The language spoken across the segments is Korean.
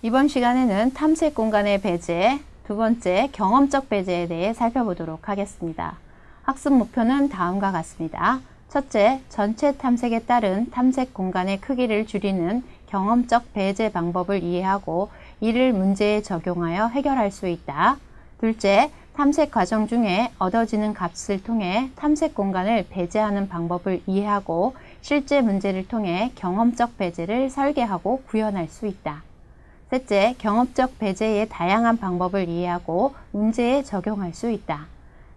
이번 시간에는 탐색 공간의 배제, 두 번째 경험적 배제에 대해 살펴보도록 하겠습니다. 학습 목표는 다음과 같습니다. 첫째, 전체 탐색에 따른 탐색 공간의 크기를 줄이는 경험적 배제 방법을 이해하고 이를 문제에 적용하여 해결할 수 있다. 둘째, 탐색 과정 중에 얻어지는 값을 통해 탐색 공간을 배제하는 방법을 이해하고 실제 문제를 통해 경험적 배제를 설계하고 구현할 수 있다. 셋째, 경험적 배제의 다양한 방법을 이해하고 문제에 적용할 수 있다.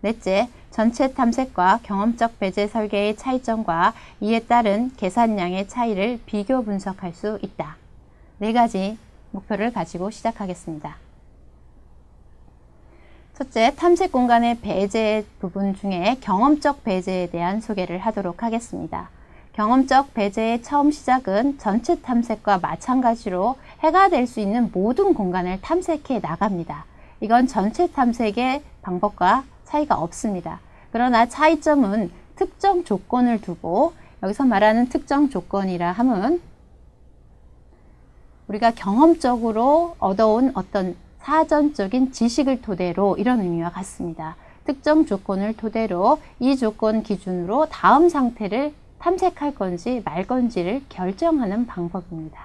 넷째, 전체 탐색과 경험적 배제 설계의 차이점과 이에 따른 계산량의 차이를 비교 분석할 수 있다. 네 가지 목표를 가지고 시작하겠습니다. 첫째, 탐색 공간의 배제 부분 중에 경험적 배제에 대한 소개를 하도록 하겠습니다. 경험적 배제의 처음 시작은 전체 탐색과 마찬가지로 해가 될 수 있는 모든 공간을 탐색해 나갑니다. 이건 전체 탐색의 방법과 차이가 없습니다. 그러나 차이점은 특정 조건을 두고, 여기서 말하는 특정 조건이라 함은 우리가 경험적으로 얻어온 어떤 사전적인 지식을 토대로, 이런 의미와 같습니다. 특정 조건을 토대로 이 조건 기준으로 다음 상태를 탐색할 건지 말 건지를 결정하는 방법입니다.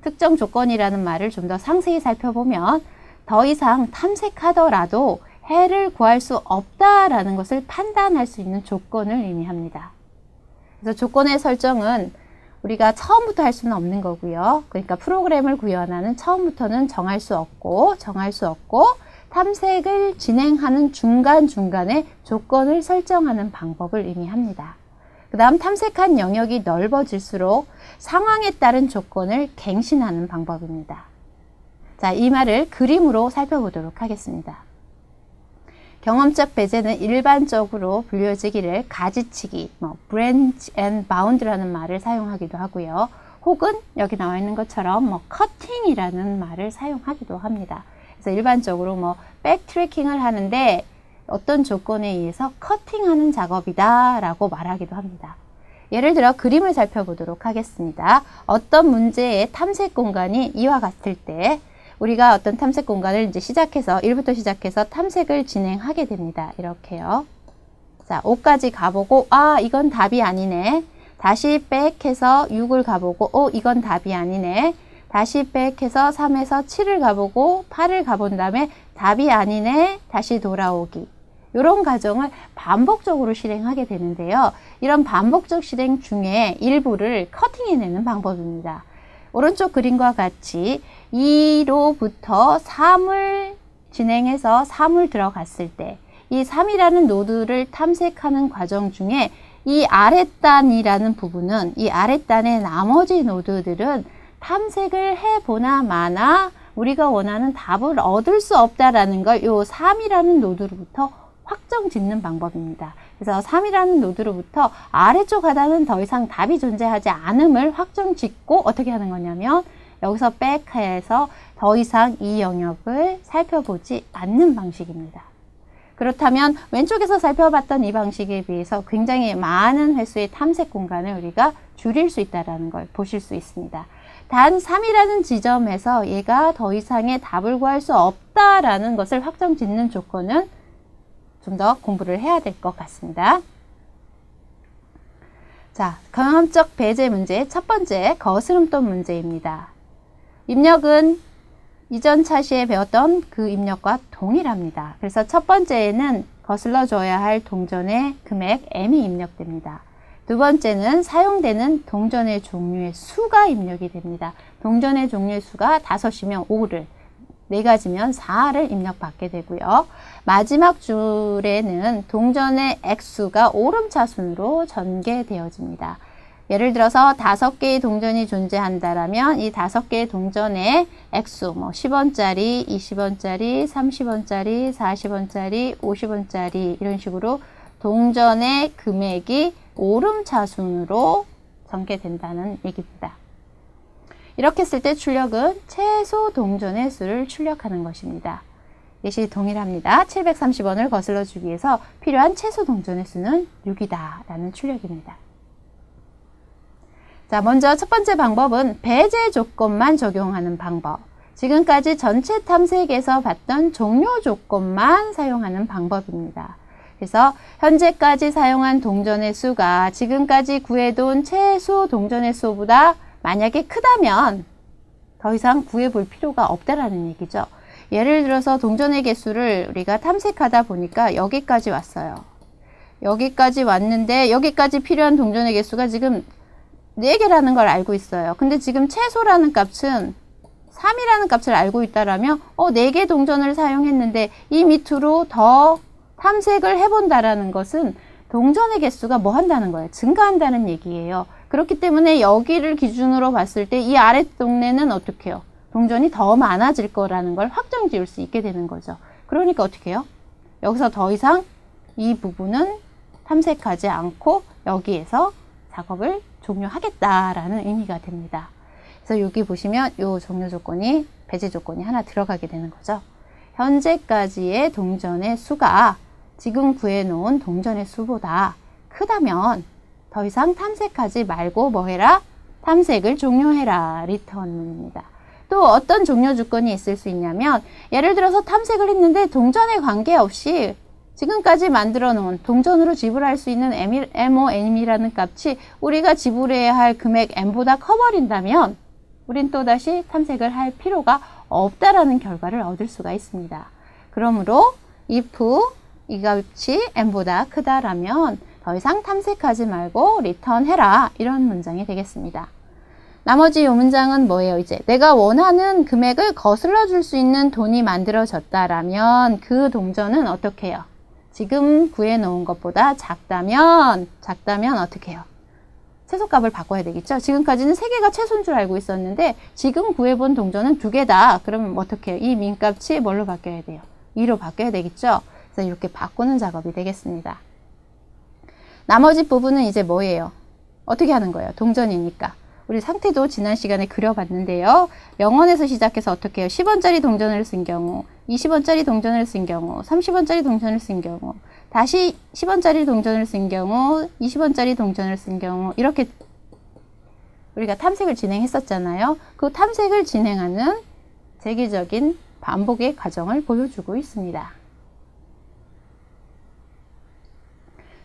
특정 조건이라는 말을 좀 더 상세히 살펴보면 더 이상 탐색하더라도 해를 구할 수 없다라는 것을 판단할 수 있는 조건을 의미합니다. 그래서 조건의 설정은 우리가 처음부터 할 수는 없는 거고요. 그러니까 프로그램을 구현하는 처음부터는 정할 수 없고 탐색을 진행하는 중간중간에 조건을 설정하는 방법을 의미합니다. 그 다음 탐색한 영역이 넓어질수록 상황에 따른 조건을 갱신하는 방법입니다. 자, 이 말을 그림으로 살펴보도록 하겠습니다. 경험적 배제는 일반적으로 불려지기를 가지치기, branch and bound라는 말을 사용하기도 하고요. 혹은 여기 나와 있는 것처럼 cutting이라는 말을 사용하기도 합니다. 그래서 일반적으로 백트래킹을 하는데 어떤 조건에 의해서 커팅하는 작업이다 라고 말하기도 합니다. 예를 들어 그림을 살펴보도록 하겠습니다. 어떤 문제의 탐색 공간이 이와 같을 때 우리가 어떤 탐색 공간을 이제 시작해서 1부터 시작해서 탐색을 진행하게 됩니다. 이렇게요. 자, 5까지 가보고 이건 답이 아니네. 다시 백해서 6을 가보고 이건 답이 아니네. 다시 백해서 3에서 7을 가보고 8을 가본 다음에 답이 아니네. 다시 돌아오기. 이런 과정을 반복적으로 실행하게 되는데요. 이런 반복적 실행 중에 일부를 커팅해내는 방법입니다. 오른쪽 그림과 같이 2로부터 3을 진행해서 3을 들어갔을 때 이 3이라는 노드를 탐색하는 과정 중에 이 아랫단이라는 부분은, 이 아랫단의 나머지 노드들은 탐색을 해보나 마나 우리가 원하는 답을 얻을 수 없다라는 걸 이 3이라는 노드로부터 확정 짓는 방법입니다. 그래서 3이라는 노드로부터 아래쪽 하단은 더 이상 답이 존재하지 않음을 확정 짓고 어떻게 하는 거냐면 여기서 백해서 더 이상 이 영역을 살펴보지 않는 방식입니다. 그렇다면 왼쪽에서 살펴봤던 이 방식에 비해서 굉장히 많은 횟수의 탐색 공간을 우리가 줄일 수 있다는 걸 보실 수 있습니다. 단 3이라는 지점에서 얘가 더 이상의 답을 구할 수 없다라는 것을 확정 짓는 조건은 좀 더 공부를 해야 될 것 같습니다. 자, 경험적 배제 문제 첫 번째 거스름돈 문제입니다. 입력은 이전 차시에 배웠던 그 입력과 동일합니다. 그래서 첫 번째에는 거슬러 줘야 할 동전의 금액 M이 입력됩니다. 두 번째는 사용되는 동전의 종류의 수가 입력이 됩니다. 동전의 종류의 수가 5이면 5를, 4가지면 4를 입력받게 되고요. 마지막 줄에는 동전의 액수가 오름차순으로 전개되어집니다. 예를 들어서 5개의 동전이 존재한다라면 이 5개의 동전의 액수, 10원짜리, 20원짜리, 30원짜리, 40원짜리, 50원짜리 이런 식으로 동전의 금액이 오름차순으로 전개된다는 얘기입니다. 이렇게 했을 때 출력은 최소 동전의 수를 출력하는 것입니다. 예시 동일합니다. 730원을 거슬러 주기 위해서 필요한 최소 동전의 수는 6이다 라는 출력입니다. 자, 먼저 첫 번째 방법은 배제 조건만 적용하는 방법. 지금까지 전체 탐색에서 봤던 종료 조건만 사용하는 방법입니다. 그래서 현재까지 사용한 동전의 수가 지금까지 구해둔 최소 동전의 수보다 만약에 크다면 더 이상 구해볼 필요가 없다라는 얘기죠. 예를 들어서 동전의 개수를 우리가 탐색하다 보니까 여기까지 왔어요. 여기까지 왔는데 여기까지 필요한 동전의 개수가 지금 4개라는 걸 알고 있어요. 근데 지금 최소라는 값은 3이라는 값을 알고 있다라면 4개 동전을 사용했는데 이 밑으로 더 탐색을 해본다라는 것은 동전의 개수가 뭐 한다는 거예요? 증가한다는 얘기예요. 그렇기 때문에 여기를 기준으로 봤을 때 이 아래 동네는 어떻게 해요? 동전이 더 많아질 거라는 걸 확정 지을 수 있게 되는 거죠. 그러니까 어떻게 해요? 여기서 더 이상 이 부분은 탐색하지 않고 여기에서 작업을 종료하겠다라는 의미가 됩니다. 그래서 여기 보시면 이 종료 조건이 배제 조건이 하나 들어가게 되는 거죠. 현재까지의 동전의 수가 지금 구해놓은 동전의 수보다 크다면 더 이상 탐색하지 말고 뭐 해라? 탐색을 종료해라. 리턴입니다. 또 어떤 종료 조건이 있을 수 있냐면 예를 들어서 탐색을 했는데 동전에 관계없이 지금까지 만들어 놓은 동전으로 지불할 수 있는 MOM이라는 값이 우리가 지불해야 할 금액 M보다 커버린다면 우린 또다시 탐색을 할 필요가 없다라는 결과를 얻을 수가 있습니다. 그러므로 if 이 값이 M보다 크다라면 더 이상 탐색하지 말고 리턴해라. 이런 문장이 되겠습니다. 나머지 이 문장은 뭐예요? 이제 내가 원하는 금액을 거슬러 줄 수 있는 돈이 만들어졌다라면 그 동전은 어떻게 해요? 지금 구해놓은 것보다 작다면 어떻게 해요? 최소값을 바꿔야 되겠죠? 지금까지는 3개가 최소인 줄 알고 있었는데 지금 구해본 동전은 2개다. 그러면 어떻게 해요? 이 민값이 뭘로 바뀌어야 돼요? 2로 바뀌어야 되겠죠? 그래서 이렇게 바꾸는 작업이 되겠습니다. 나머지 부분은 이제 뭐예요? 어떻게 하는 거예요? 동전이니까. 우리 상태도 지난 시간에 그려봤는데요. 0원에서 시작해서 어떻게 해요? 10원짜리 동전을 쓴 경우, 20원짜리 동전을 쓴 경우, 30원짜리 동전을 쓴 경우, 다시 10원짜리 동전을 쓴 경우, 20원짜리 동전을 쓴 경우 이렇게 우리가 탐색을 진행했었잖아요. 그 탐색을 진행하는 재기적인 반복의 과정을 보여주고 있습니다.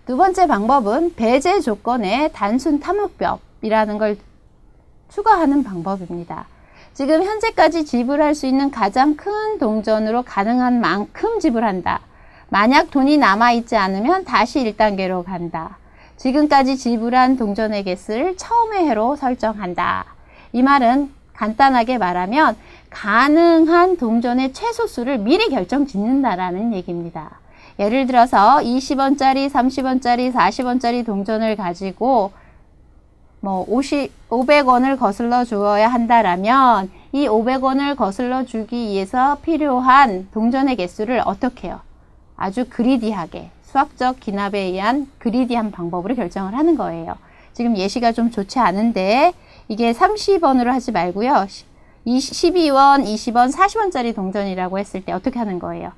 두 번째 방법은 배제 조건의 단순 탐흑법이라는 걸 추가하는 방법입니다. 지금 현재까지 지불할 수 있는 가장 큰 동전으로 가능한 만큼 지불한다. 만약 돈이 남아있지 않으면 다시 1단계로 간다. 지금까지 지불한 동전의 개수를 처음의 해로 설정한다. 이 말은 간단하게 말하면 가능한 동전의 최소수를 미리 결정 짓는다라는 얘기입니다. 예를 들어서 20원짜리, 30원짜리, 40원짜리 동전을 가지고 500원을 거슬러 주어야 한다라면 이 500원을 거슬러 주기 위해서 필요한 동전의 개수를 어떻게 해요? 아주 그리디하게 수학적 기납에 의한 그리디한 방법으로 결정을 하는 거예요. 지금 예시가 좀 좋지 않은데 이게 30원으로 하지 말고요. 12원, 20원, 40원짜리 동전이라고 했을 때 어떻게 하는 거예요?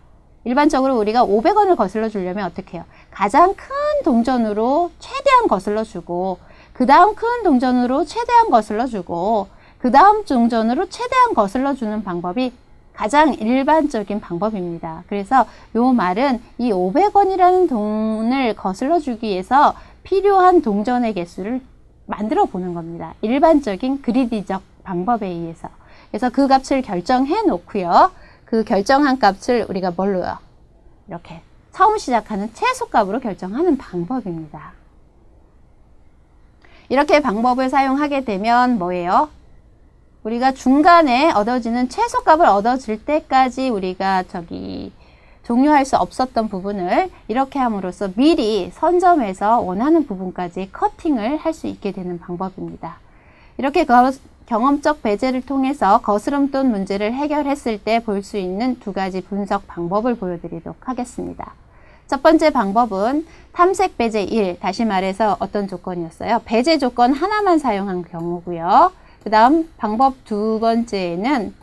일반적으로 우리가 500원을 거슬러 주려면 어떻게 해요? 가장 큰 동전으로 최대한 거슬러 주고 그 다음 큰 동전으로 최대한 거슬러 주고 그 다음 동전으로 최대한 거슬러 주는 방법이 가장 일반적인 방법입니다. 그래서 요 말은 이 500원이라는 돈을 거슬러 주기 위해서 필요한 동전의 개수를 만들어 보는 겁니다. 일반적인 그리디적 방법에 의해서. 그래서 그 값을 결정해 놓고요. 그 결정한 값을 우리가 뭘로요? 이렇게 처음 시작하는 최소값으로 결정하는 방법입니다. 이렇게 방법을 사용하게 되면 뭐예요? 우리가 중간에 얻어지는 최소값을 얻어질 때까지 우리가 종료할 수 없었던 부분을 이렇게 함으로써 미리 선점해서 원하는 부분까지 커팅을 할 수 있게 되는 방법입니다. 이렇게 경험적 배제를 통해서 거스름돈 문제를 해결했을 때 볼 수 있는 두 가지 분석 방법을 보여드리도록 하겠습니다. 첫 번째 방법은 탐색 배제 1, 다시 말해서 어떤 조건이었어요? 배제 조건 하나만 사용한 경우고요. 그 다음 방법 두 번째에는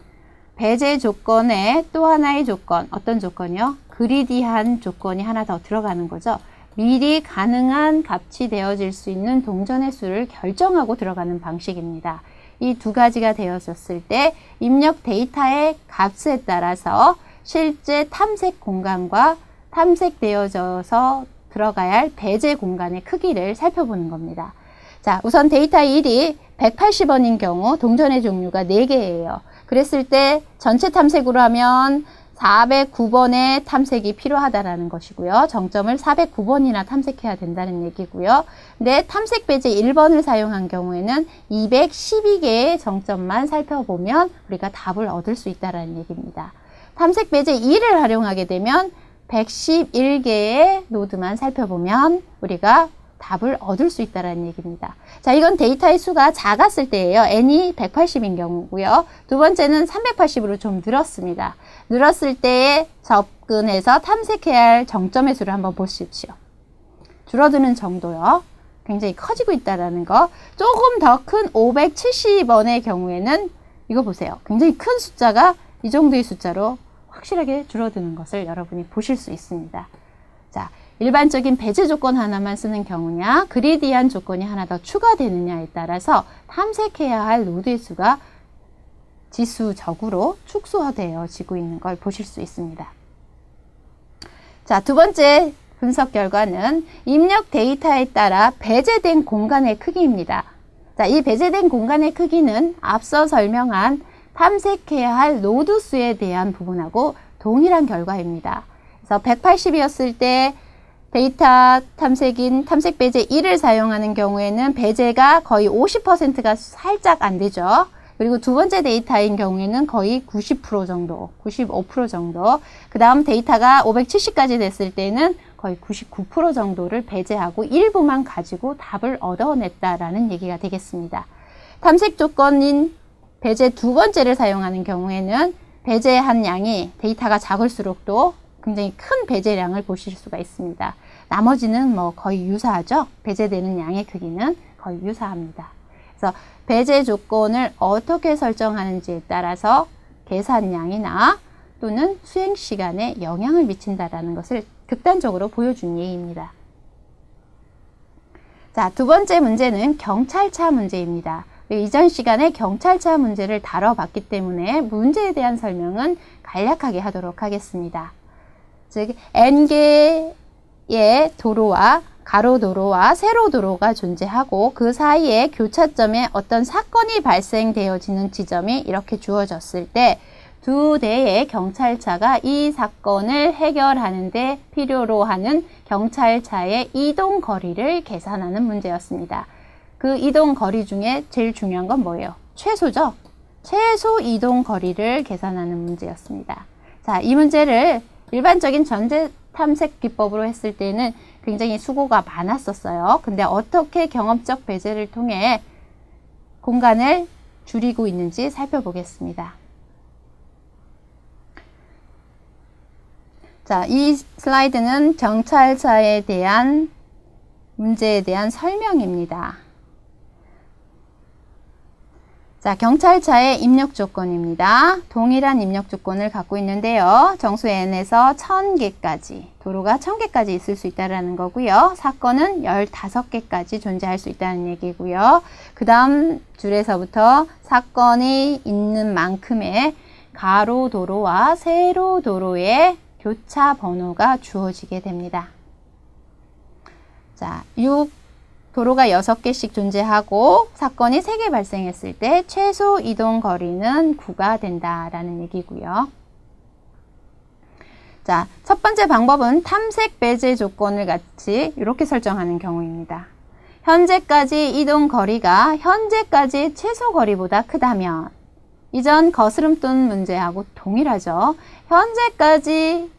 배제 조건의 또 하나의 조건, 어떤 조건이요? 그리디한 조건이 하나 더 들어가는 거죠. 미리 가능한 값이 되어질 수 있는 동전의 수를 결정하고 들어가는 방식입니다. 이 두 가지가 되어졌을 때 입력 데이터의 값에 따라서 실제 탐색 공간과 탐색되어져서 들어가야 할 배제 공간의 크기를 살펴보는 겁니다. 자, 우선 데이터 1이 180원인 경우 동전의 종류가 4개예요. 그랬을 때 전체 탐색으로 하면 409번의 탐색이 필요하다라는 것이고요. 정점을 409번이나 탐색해야 된다는 얘기고요. 근데 탐색 배제 1번을 사용한 경우에는 212개의 정점만 살펴보면 우리가 답을 얻을 수 있다는 얘기입니다. 탐색 배제 2를 활용하게 되면 111개의 노드만 살펴보면 우리가 답을 얻을 수 있다는 얘기입니다. 자, 이건 데이터의 수가 작았을 때예요. n이 180인 경우고요. 두 번째는 380으로 좀 늘었습니다. 늘었을 때에 접근해서 탐색해야 할 정점의 수를 한번 보십시오. 줄어드는 정도요. 굉장히 커지고 있다는 거. 조금 더 큰 570원의 경우에는 이거 보세요. 굉장히 큰 숫자가 이 정도의 숫자로 확실하게 줄어드는 것을 여러분이 보실 수 있습니다. 자, 일반적인 배제 조건 하나만 쓰는 경우냐, 그리디한 조건이 하나 더 추가되느냐에 따라서 탐색해야 할 노드의 수가 지수적으로 축소되어지고 있는 걸 보실 수 있습니다. 자, 두 번째 분석 결과는 입력 데이터에 따라 배제된 공간의 크기입니다. 자, 이 배제된 공간의 크기는 앞서 설명한 탐색해야 할 노드 수에 대한 부분하고 동일한 결과입니다. 그래서 180이었을 때 데이터 탐색인 탐색 배제 1을 사용하는 경우에는 배제가 거의 50%가 살짝 안 되죠. 그리고 두 번째 데이터인 경우에는 거의 90% 정도, 95% 정도. 그 다음 데이터가 570까지 됐을 때는 거의 99% 정도를 배제하고 일부만 가지고 답을 얻어냈다라는 얘기가 되겠습니다. 탐색 조건인 배제 두 번째를 사용하는 경우에는 배제한 양이 데이터가 작을수록 또 굉장히 큰 배제량을 보실 수가 있습니다. 나머지는 뭐 거의 유사하죠. 배제되는 양의 크기는 거의 유사합니다. 그래서 배제 조건을 어떻게 설정하는지에 따라서 계산량이나 또는 수행 시간에 영향을 미친다라는 것을 극단적으로 보여준 예입니다. 자, 두 번째 문제는 경찰차 문제입니다. 이전 시간에 경찰차 문제를 다뤄봤기 때문에 문제에 대한 설명은 간략하게 하도록 하겠습니다. 즉 n개의 도로와 가로도로와 세로도로가 존재하고 그 사이에 교차점에 어떤 사건이 발생되어지는 지점이 이렇게 주어졌을 때 두 대의 경찰차가 이 사건을 해결하는 데 필요로 하는 경찰차의 이동 거리를 계산하는 문제였습니다. 그 이동 거리 중에 제일 중요한 건 뭐예요? 최소죠? 최소 이동 거리를 계산하는 문제였습니다. 자, 이 문제를 일반적인 전제 탐색 기법으로 했을 때는 굉장히 수고가 많았었어요. 근데 어떻게 경험적 배제를 통해 공간을 줄이고 있는지 살펴보겠습니다. 자, 이 슬라이드는 경찰차에 대한 문제에 대한 설명입니다. 자, 경찰차의 입력 조건입니다. 동일한 입력 조건을 갖고 있는데요. 정수 n에서 1000개까지, 도로가 1000개까지 있을 수 있다는 거고요. 사건은 15개까지 존재할 수 있다는 얘기고요. 그 다음 줄에서부터 사건이 있는 만큼의 가로도로와 세로도로의 교차 번호가 주어지게 됩니다. 자, 도로가 6개씩 존재하고 사건이 3개 발생했을 때 최소 이동 거리는 9가 된다라는 얘기고요. 자, 첫 번째 방법은 탐색 배제 조건을 같이 이렇게 설정하는 경우입니다. 현재까지 이동 거리가 현재까지 최소 거리보다 크다면 이전 거스름돈 문제하고 동일하죠. 현재까지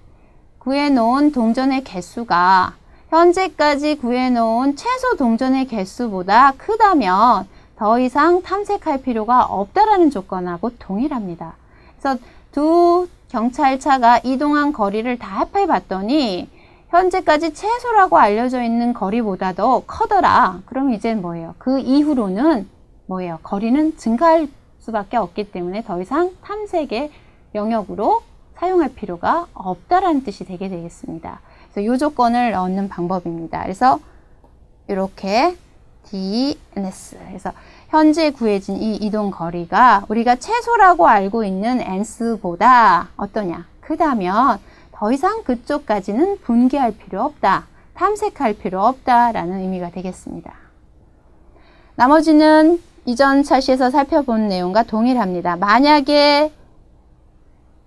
구해놓은 동전의 개수가 현재까지 구해놓은 최소 동전의 개수보다 크다면 더 이상 탐색할 필요가 없다라는 조건하고 동일합니다. 그래서 두 경찰차가 이동한 거리를 다 합해 봤더니 현재까지 최소라고 알려져 있는 거리보다도 커더라. 그럼 이제 뭐예요? 그 이후로는 뭐예요? 거리는 증가할 수밖에 없기 때문에 더 이상 탐색의 영역으로 사용할 필요가 없다라는 뜻이 되게 되겠습니다. 그래서 이 조건을 넣는 방법입니다. 그래서 이렇게 dns. 그래서 현재 구해진 이 이동 거리가 우리가 최소라고 알고 있는 n스보다 어떠냐? 크다면 더 이상 그쪽까지는 분개할 필요 없다. 탐색할 필요 없다라는 의미가 되겠습니다. 나머지는 이전 차시에서 살펴본 내용과 동일합니다. 만약에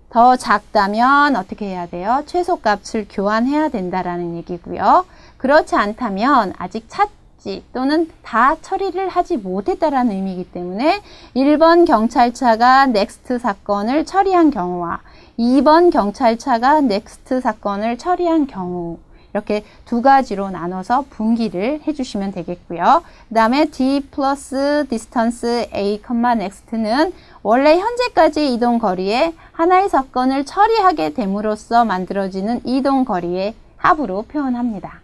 더 작다면 어떻게 해야 돼요? 최소값을 교환해야 된다라는 얘기고요. 그렇지 않다면 아직 찾지 또는 다 처리를 하지 못했다라는 의미이기 때문에 1번 경찰차가 넥스트 사건을 처리한 경우와 2번 경찰차가 넥스트 사건을 처리한 경우 이렇게 두 가지로 나눠서 분기를 해주시면 되겠고요. 그 다음에 d 플러스 distance a, next는 원래 현재까지 이동 거리에 하나의 사건을 처리하게 됨으로써 만들어지는 이동 거리의 합으로 표현합니다.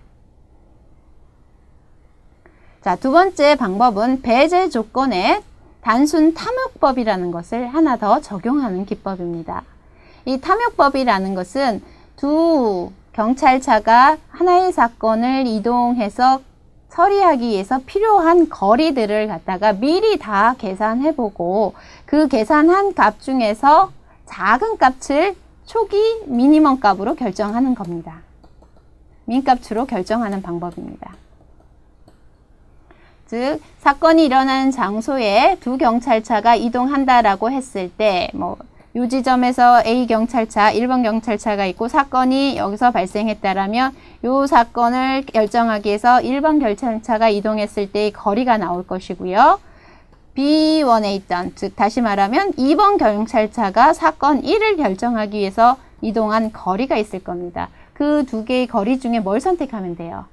자, 두 번째 방법은 배제 조건에 단순 탐욕법이라는 것을 하나 더 적용하는 기법입니다. 이 탐욕법이라는 것은 두 경찰차가 하나의 사건을 이동해서 처리하기 위해서 필요한 거리들을 갖다가 미리 다 계산해보고 그 계산한 값 중에서 작은 값을 초기 미니멈 값으로 결정하는 겁니다. 민값으로 결정하는 방법입니다. 즉 사건이 일어나는 장소에 두 경찰차가 이동한다라고 했을 때 이 지점에서 A 경찰차, 1번 경찰차가 있고 사건이 여기서 발생했다라면 이 사건을 결정하기 위해서 1번 경찰차가 이동했을 때의 거리가 나올 것이고요. B1에 있던, 즉 다시 말하면 2번 경찰차가 사건 1을 결정하기 위해서 이동한 거리가 있을 겁니다. 그 두 개의 거리 중에 뭘 선택하면 돼요?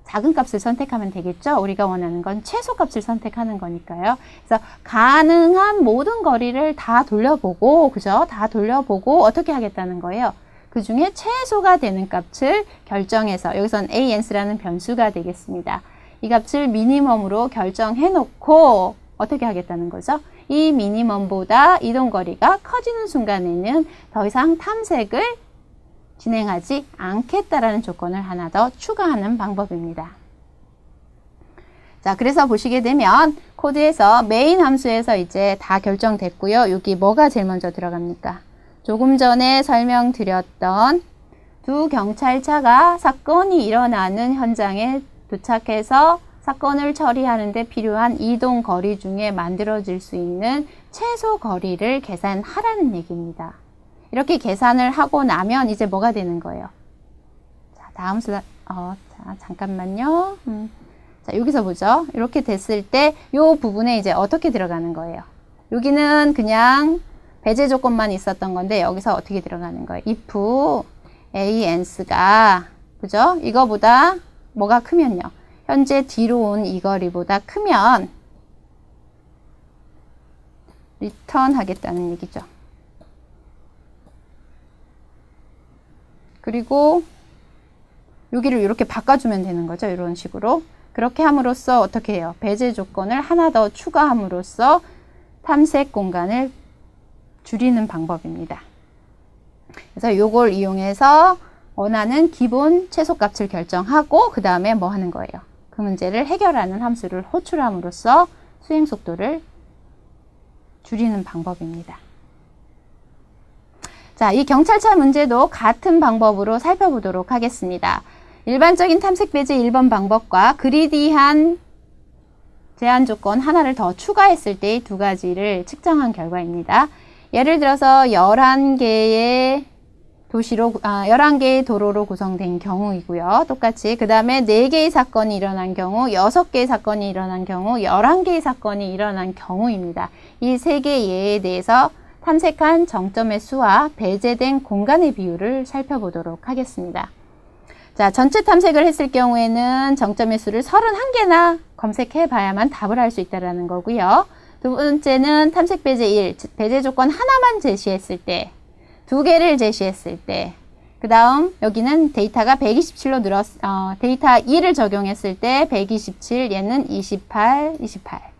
작은 값을 선택하면 되겠죠? 우리가 원하는 건 최소 값을 선택하는 거니까요. 그래서 가능한 모든 거리를 다 돌려보고, 그죠? 다 돌려보고 어떻게 하겠다는 거예요? 그 중에 최소가 되는 값을 결정해서, 여기선 ANS라는 변수가 되겠습니다. 이 값을 미니멈으로 결정해 놓고 어떻게 하겠다는 거죠? 이 미니멈보다 이동 거리가 커지는 순간에는 더 이상 탐색을 진행하지 않겠다라는 조건을 하나 더 추가하는 방법입니다. 자, 그래서 보시게 되면 코드에서 메인 함수에서 이제 다 결정됐고요. 여기 뭐가 제일 먼저 들어갑니까? 조금 전에 설명드렸던 두 경찰차가 사건이 일어나는 현장에 도착해서 사건을 처리하는 데 필요한 이동 거리 중에 만들어질 수 있는 최소 거리를 계산하라는 얘기입니다. 이렇게 계산을 하고 나면 이제 뭐가 되는 거예요? 자, 다음 슬라이드, 자, 잠깐만요. 자, 여기서 보죠. 이렇게 됐을 때, 요 부분에 이제 어떻게 들어가는 거예요? 여기는 그냥 배제 조건만 있었던 건데, 여기서 어떻게 들어가는 거예요? if ans가, 그죠? 이거보다 뭐가 크면요? 현재 뒤로 온 이 거리보다 크면, return 하겠다는 얘기죠. 그리고 여기를 이렇게 바꿔주면 되는 거죠. 이런 식으로. 그렇게 함으로써 어떻게 해요? 배제 조건을 하나 더 추가함으로써 탐색 공간을 줄이는 방법입니다. 그래서 이걸 이용해서 원하는 기본 최소값을 결정하고 그 다음에 뭐 하는 거예요? 그 문제를 해결하는 함수를 호출함으로써 수행 속도를 줄이는 방법입니다. 자, 이 경찰차 문제도 같은 방법으로 살펴보도록 하겠습니다. 일반적인 탐색 배제 1번 방법과 그리디한 제한 조건 하나를 더 추가했을 때의 두 가지를 측정한 결과입니다. 예를 들어서 11개의 11개의 도로로 구성된 경우이고요. 똑같이 그 다음에 4개의 사건이 일어난 경우, 6개의 사건이 일어난 경우, 11개의 사건이 일어난 경우입니다. 이 3개의 예에 대해서 탐색한 정점의 수와 배제된 공간의 비율을 살펴보도록 하겠습니다. 자, 전체 탐색을 했을 경우에는 정점의 수를 31개나 검색해 봐야만 답을 할 수 있다는 거고요. 두 번째는 탐색 배제 1, 배제 조건 하나만 제시했을 때, 2개를 제시했을 때, 그 다음 여기는 데이터가 127로 데이터 2를 적용했을 때 127, 얘는 28, 28.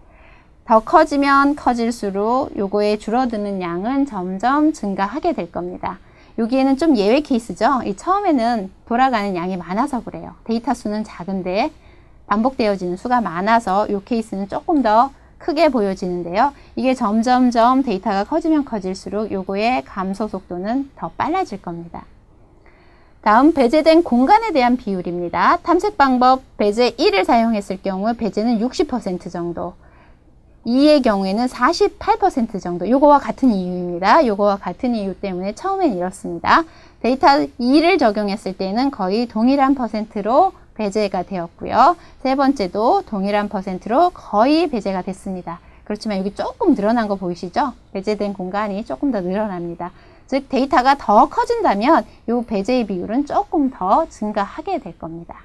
더 커지면 커질수록 요거의 줄어드는 양은 점점 증가하게 될 겁니다. 여기에는 좀 예외 케이스죠. 이 처음에는 돌아가는 양이 많아서 그래요. 데이터 수는 작은데 반복되어지는 수가 많아서 이 케이스는 조금 더 크게 보여지는데요. 이게 점점점 데이터가 커지면 커질수록 요거의 감소 속도는 더 빨라질 겁니다. 다음 배제된 공간에 대한 비율입니다. 탐색 방법 배제 1을 사용했을 경우 배제는 60% 정도, 2의 경우에는 48% 정도. 요거와 같은 이유입니다. 요거와 같은 이유 때문에 처음엔 이렇습니다. 데이터 2를 적용했을 때는 거의 동일한 퍼센트로 배제가 되었고요. 세 번째도 동일한 퍼센트로 거의 배제가 됐습니다. 그렇지만 여기 조금 늘어난 거 보이시죠? 배제된 공간이 조금 더 늘어납니다. 즉 데이터가 더 커진다면 이 배제의 비율은 조금 더 증가하게 될 겁니다.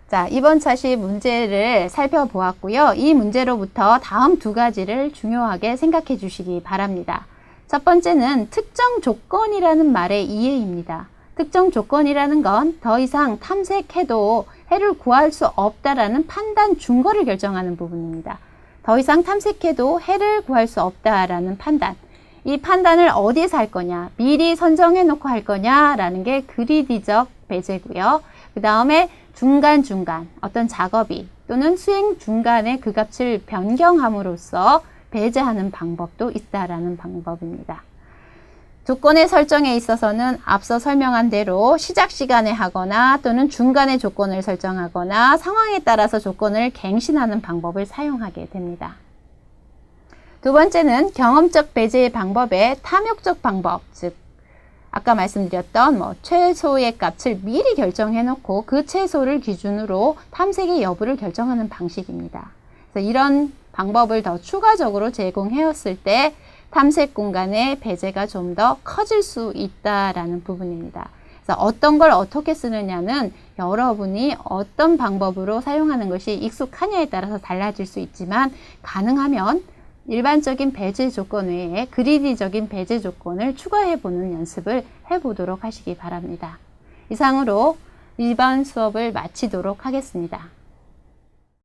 자, 이번 차시 문제를 살펴보았고요. 이 문제로부터 다음 두 가지를 중요하게 생각해 주시기 바랍니다. 첫 번째는 특정 조건이라는 말의 이해입니다. 특정 조건이라는 건 더 이상 탐색해도 해를 구할 수 없다라는 판단 준거를 결정하는 부분입니다. 더 이상 탐색해도 해를 구할 수 없다라는 판단. 이 판단을 어디에서 할 거냐, 미리 선정해 놓고 할 거냐라는 게 그리디적 배제고요. 그 다음에 중간중간 어떤 작업이 또는 수행 중간에 그 값을 변경함으로써 배제하는 방법도 있다라는 방법입니다. 조건의 설정에 있어서는 앞서 설명한 대로 시작 시간에 하거나 또는 중간에 조건을 설정하거나 상황에 따라서 조건을 갱신하는 방법을 사용하게 됩니다. 두 번째는 경험적 배제의 방법의 탐욕적 방법, 즉 아까 말씀드렸던 최소의 값을 미리 결정해 놓고 그 최소를 기준으로 탐색의 여부를 결정하는 방식입니다. 그래서 이런 방법을 더 추가적으로 제공해왔을 때 탐색 공간의 배제가 좀 더 커질 수 있다라는 부분입니다. 그래서 어떤 걸 어떻게 쓰느냐는 여러분이 어떤 방법으로 사용하는 것이 익숙하냐에 따라서 달라질 수 있지만 가능하면 일반적인 배제 조건 외에 그리디적인 배제 조건을 추가해보는 연습을 해보도록 하시기 바랍니다. 이상으로 이번 수업을 마치도록 하겠습니다.